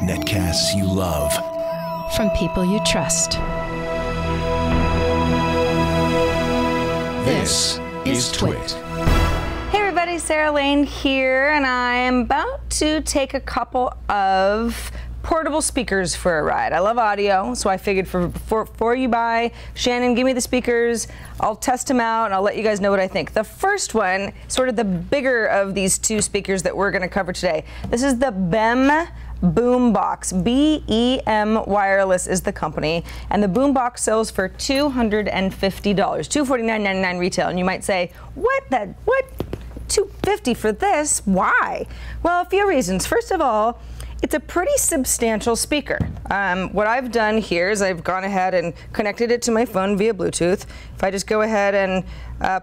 Netcasts you love. From people you trust. This is Twit. Hey everybody, Sarah Lane here, and I'm about to take a couple of portable speakers for a ride. I love audio, so I figured before you buy, Shannon, give me the speakers, I'll test them out, and I'll let you guys know what I think. The first one, sort of the bigger of these two speakers that we're going to cover today. This is the BEM Boombox. BEM Wireless is the company, and the Boombox sells for $250, $249.99 retail. And you might say, what? $250 for this? Why? Well, a few reasons. First of all, it's a pretty substantial speaker. What I've done here is I've gone ahead and connected it to my phone via Bluetooth. If I just go ahead and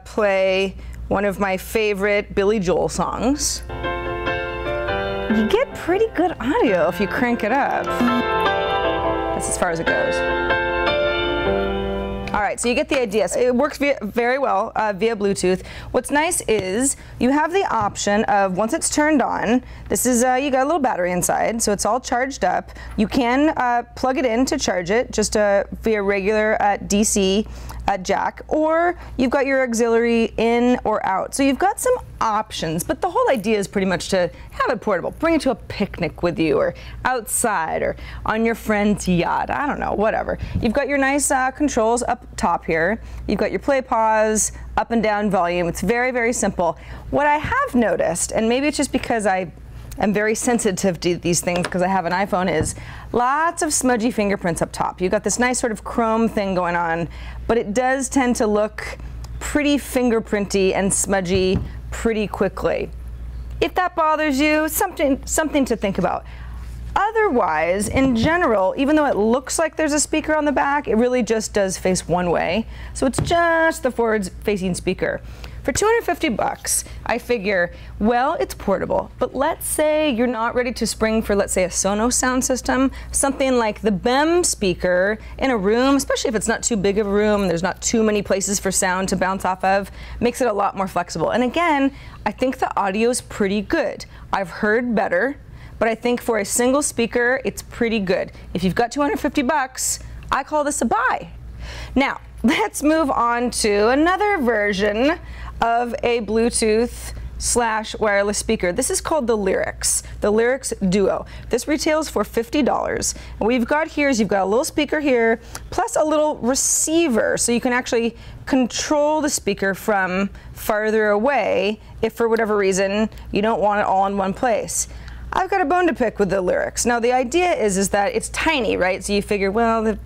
play one of my favorite Billy Joel songs, you get pretty good audio if you crank it up. That's as far as it goes. All right, so you get the idea. So it works very well via Bluetooth. What's nice is you have the option of, once it's turned on, this is, you got a little battery inside, so it's all charged up. You can plug it in to charge it, just via regular DC jack, or you've got your auxiliary in or out. So you've got some options, but the whole idea is pretty much to have it portable. Bring it to a picnic with you, or outside, or on your friend's yacht. I don't know, whatever. You've got your nice controls up top here. You've got your play, pause, up and down volume. It's very, very simple. What I have noticed, and maybe it's just because I'm very sensitive to these things because I have an iPhone, is lots of smudgy fingerprints up top. You've got this nice sort of chrome thing going on, but it does tend to look pretty fingerprinty and smudgy pretty quickly. If that bothers you, something to think about. Otherwise, in general, even though it looks like there's a speaker on the back, it really just does face one way. So it's just the forward-facing speaker. For $250, I figure, well, it's portable, but let's say you're not ready to spring for, let's say, a Sonos sound system, something like the BEM speaker in a room, especially if it's not too big of a room, there's not too many places for sound to bounce off of, makes it a lot more flexible. And again, I think the audio's pretty good. I've heard better, but I think for a single speaker, it's pretty good. If you've got $250, I call this a buy. Now, let's move on to another version of a Bluetooth/wireless speaker. This is called the Lyrix Duo. This retails for $50. And what you've got here is you've got a little speaker here, plus a little receiver, so you can actually control the speaker from farther away if for whatever reason you don't want it all in one place. I've got a bone to pick with the Lyrix. Now the idea is that it's tiny, right? So you figure, well,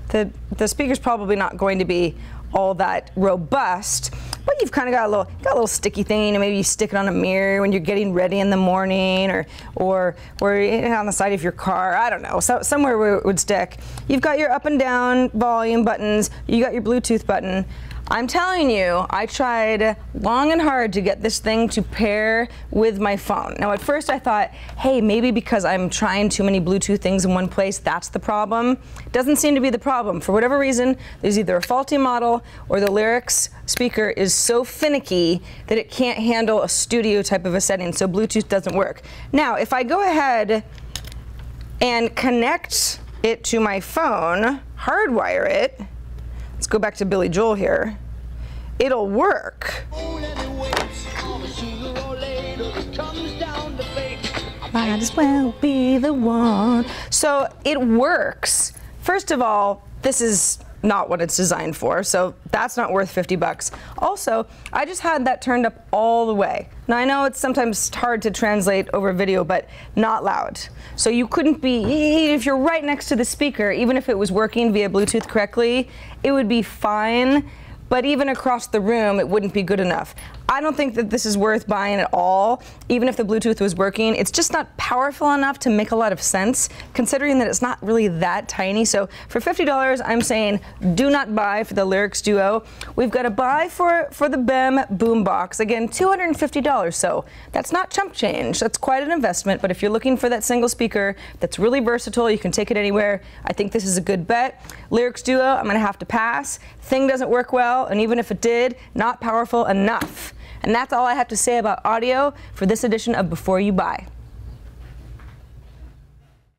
the speaker's probably not going to be all that robust, but you've kind of got a little sticky thing, and maybe you stick it on a mirror when you're getting ready in the morning, or on the side of your car. I don't know, somewhere where it would stick. You've got your up and down volume buttons. You got your Bluetooth button. I'm telling you, I tried long and hard to get this thing to pair with my phone. Now at first I thought, hey, maybe because I'm trying too many Bluetooth things in one place, that's the problem. Doesn't seem to be the problem. For whatever reason, there's either a faulty model or the Lyrix speaker is so finicky that it can't handle a studio type of a setting, so Bluetooth doesn't work. Now, if I go ahead and connect it to my phone, hardwire it, let's go back to Billy Joel here, it'll work. Might as well be the one. So it works. First of all, this is not what it's designed for, so that's not worth $50. Also, I just had that turned up all the way. Now I know it's sometimes hard to translate over video, but not loud. So you couldn't be, if you're right next to the speaker, even if it was working via Bluetooth correctly, it would be fine, but even across the room, it wouldn't be good enough. I don't think that this is worth buying at all, even if the Bluetooth was working. It's just not powerful enough to make a lot of sense, considering that it's not really that tiny. So for $50, I'm saying do not buy for the Lyrix Duo. We've got to buy for the BEM Boombox. Again, $250, so that's not chump change. That's quite an investment, but if you're looking for that single speaker that's really versatile, you can take it anywhere, I think this is a good bet. Lyrix Duo, I'm gonna have to pass. Thing doesn't work well, and even if it did, not powerful enough. And that's all I have to say about audio for this edition of Before You Buy.